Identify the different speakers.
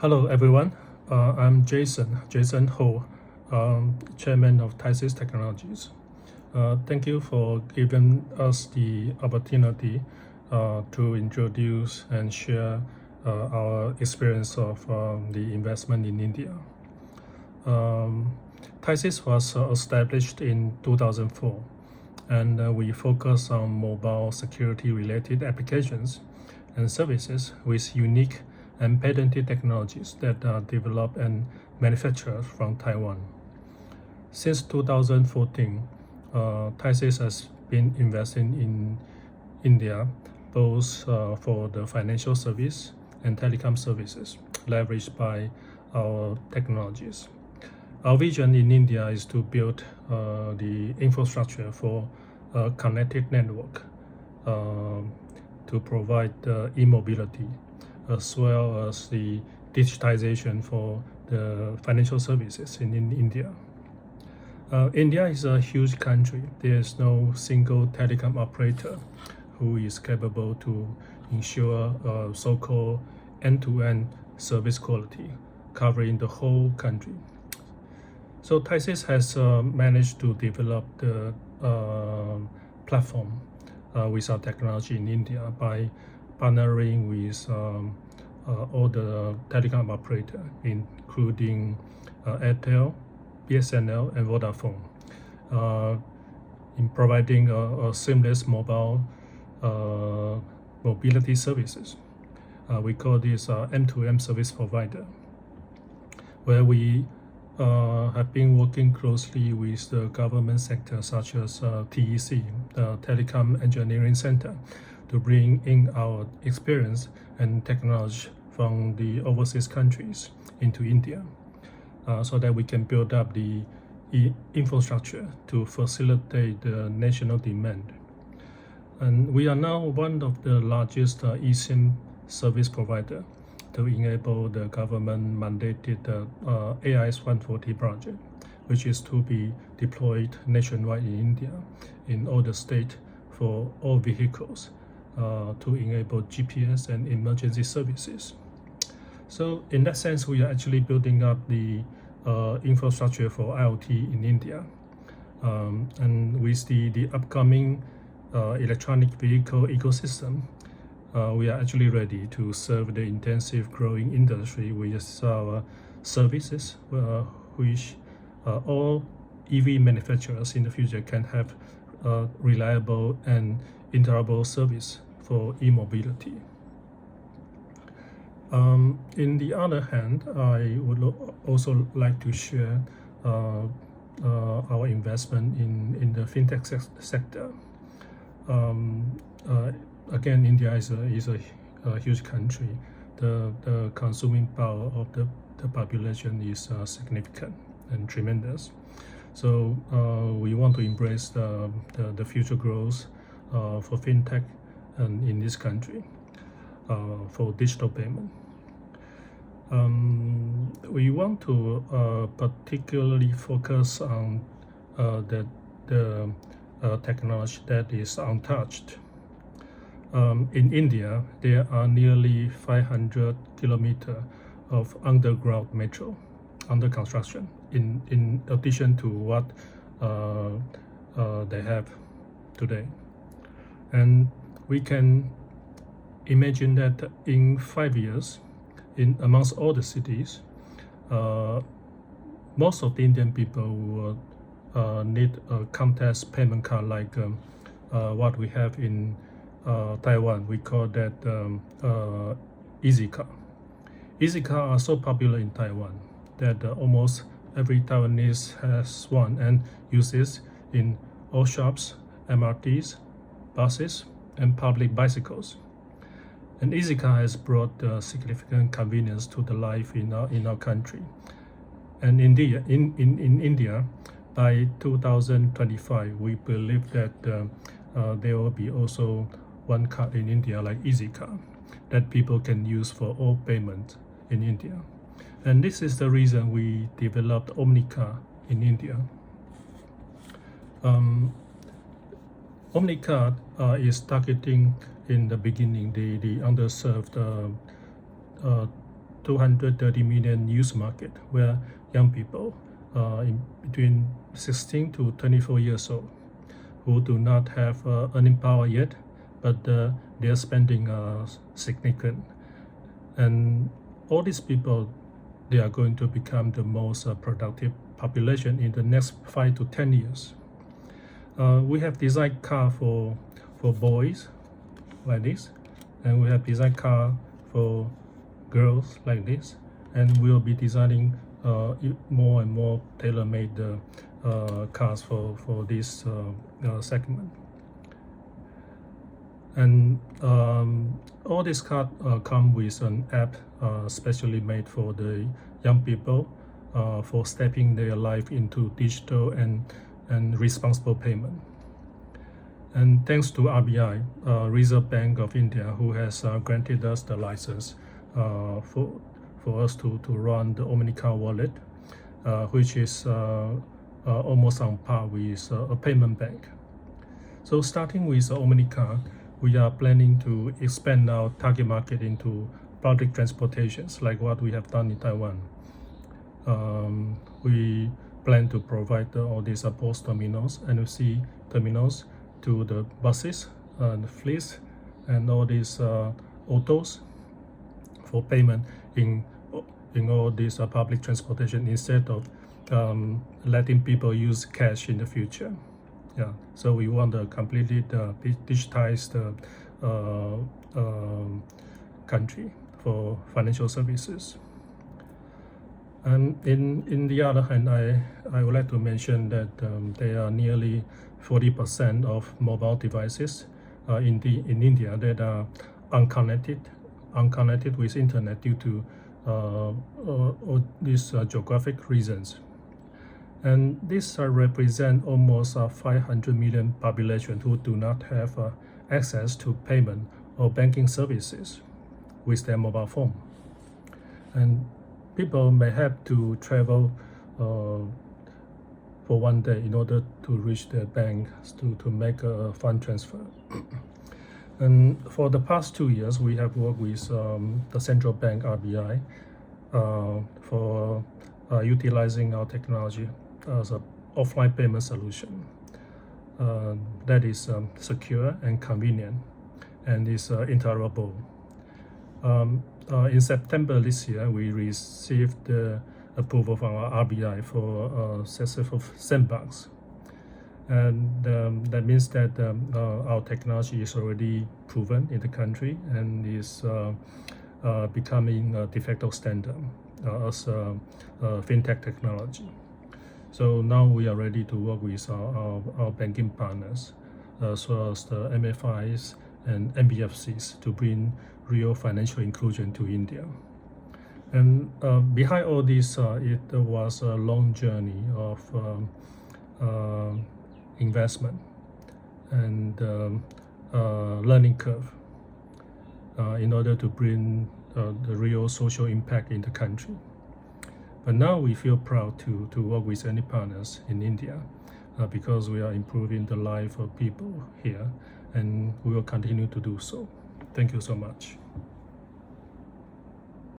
Speaker 1: Hello, everyone. I'm Jason Ho, Chairman of TAISYS Technologies. Thank you for giving us the opportunity to introduce and share our experience of the investment in India. TAISYS was established in 2004, and we focus on mobile security-related applications and services with unique and patented technologies that are developed and manufactured from Taiwan. Since 2014, TAISYS has been investing in India both for the financial service and telecom services leveraged by our technologies. Our vision in India is to build the infrastructure for a connected network to provide e-mobility as well as the digitization for the financial services in India. India is a huge country. There is no single telecom operator who is capable to ensure so-called end-to-end service quality covering the whole country. So TAISYS has managed to develop the platform with our technology in India by partnering with all the telecom operators, including Airtel, BSNL, and Vodafone, in providing a seamless mobile mobility services. We call this M2M service provider, where we have been working closely with the government sector such as TEC, the Telecom Engineering Center, to bring in our experience and technology from the overseas countries into India so that we can build up the infrastructure to facilitate the national demand. And we are now one of the largest eSIM service provider to enable the government mandated AIS 140 project, which is to be deployed nationwide in India in all the states for all vehicles to enable GPS and emergency services. So in that sense, we are actually building up the infrastructure for IoT in India. And with the upcoming electronic vehicle ecosystem, we are actually ready to serve the intensive growing industry with our services, which all EV manufacturers in the future can have reliable and interruptible service for e-mobility. In the other hand, I would also like to share our investment in the fintech sector. Again, India is a huge country. The consuming power of the population is significant and tremendous. So we want to embrace the future growth for fintech and in this country for digital payment. We want to particularly focus on the technology that is untouched. In India, there are nearly 500 kilometers of underground metro under construction, in addition to what they have today. And we can imagine that in 5 years, amongst all the cities, most of the Indian people will need a contactless payment card like what we have in Taiwan. We call that Easy Card. Easy Card are so popular in Taiwan that almost every Taiwanese has one and uses in all shops, MRTs, buses, and public bicycles. And Easy Card has brought significant convenience to the life in our country. And India, in India, by 2025, we believe that there will be also one card in India like Easy Card that people can use for all payment in India. And this is the reason we developed OmniCard in India. OmniCard is targeting in the beginning the underserved 230 million youth market where young people in between 16 to 24 years old who do not have earning power yet, but their spending significant. And all these people, they are going to become the most productive population in the next 5 to 10 years. We have designed car for boys like this, and we have designed car for girls like this, and we'll be designing more and more tailor-made cars for this segment. And all these cars come with an app specially made for the young people for stepping their life into digital and responsible payment. And thanks to RBI, Reserve Bank of India, who has granted us the license for us to run the OmniCard wallet, which is almost on par with a payment bank. So starting with OmniCard, we are planning to expand our target market into public transportations, like what we have done in Taiwan. We plan to provide all these post terminals, NFC terminals, to the buses, the fleets, and all these autos for payment in all these public transportation, instead of letting people use cash in the future. Yeah, so we want a completely digitized country for financial services. And in the other hand, I would like to mention that there are nearly 40% of mobile devices in India that are unconnected with internet due to all these geographic reasons. And this represent almost 500 million population who do not have access to payment or banking services with their mobile phone. And people may have to travel for one day in order to reach their bank to make a fund transfer. And for the past 2 years, we have worked with the central bank RBI for utilizing our technology as an offline payment solution that is secure and convenient and is interoperable. In September this year, we received the approval from our RBI for successful sandbox. And that means that our technology is already proven in the country and is becoming a de facto standard as fintech technology. So now we are ready to work with our banking partners, as well as the MFIs and NBFCs, to bring real financial inclusion to India. And behind all this, it was a long journey of investment and learning curve in order to bring the real social impact in the country. But now we feel proud to work with any partners in India because we are improving the life of people here, and we will continue to do so. Thank you so much.